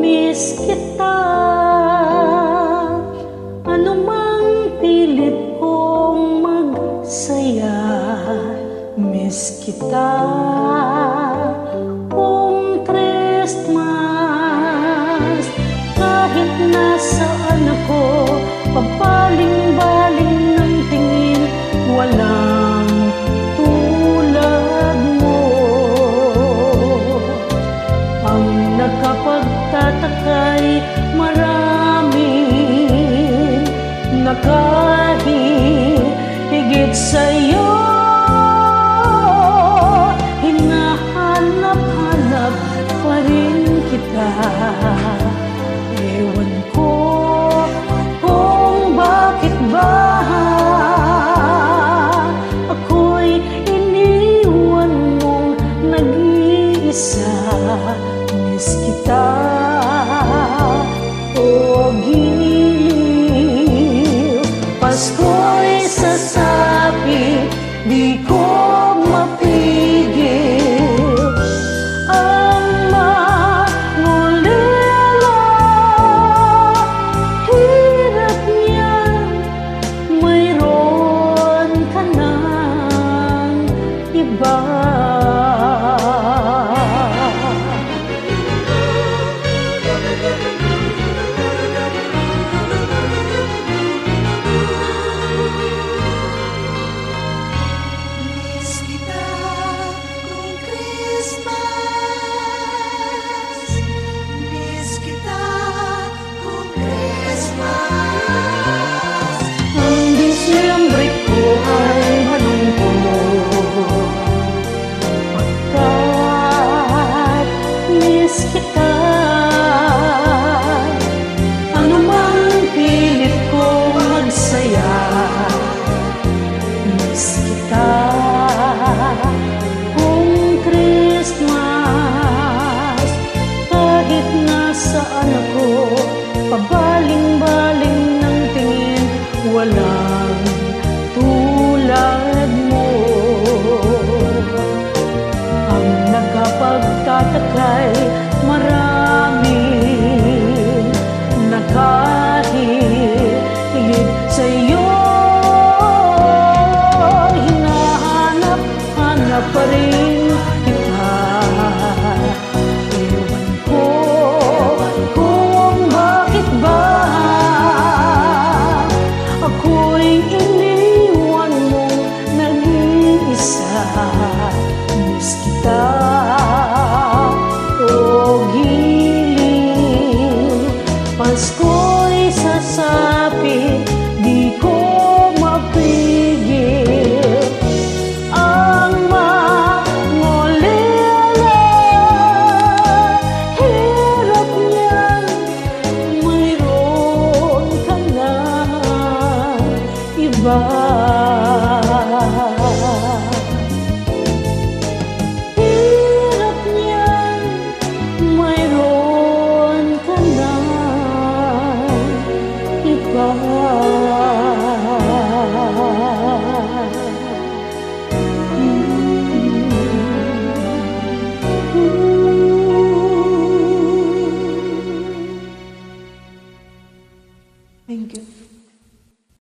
miss kita. Anumang pilit kong magsaya, miss kita. Kung Christmas, kahit nasaan ako, pabaling-baling ng tingin, walang tulad mo. Ang nakapagtataka'y maraming nakahigit sa'yo. Hinahanap-hanap pa rin kita. Ewan ko kung bakit ba ako'y iniwan mong nag-iisa. Miss kita, o giliw. Pasko'y sasabi, di ko mapigil ang mangolila. Hirap niyan, mayroon ka ng iba. Kita, anumang pilit ko magsaya, miss kita. Kung Christmas, kahit nasaan ako, pabaling-baling ng tingin, walang tulad mo. Ang nakapagtataka'y maraming nakahigit sa'yo. Hinahanap-hanap pa rin kita. Ewan ko kung bakit ba ako'y iniwan mong nag-iisa. Miss kita, o giliw. Pasko'y sasapi, di ko mapigil ang mangolila. Hirap niyan, mayroon ka ng iba. Mayroon ka na iba.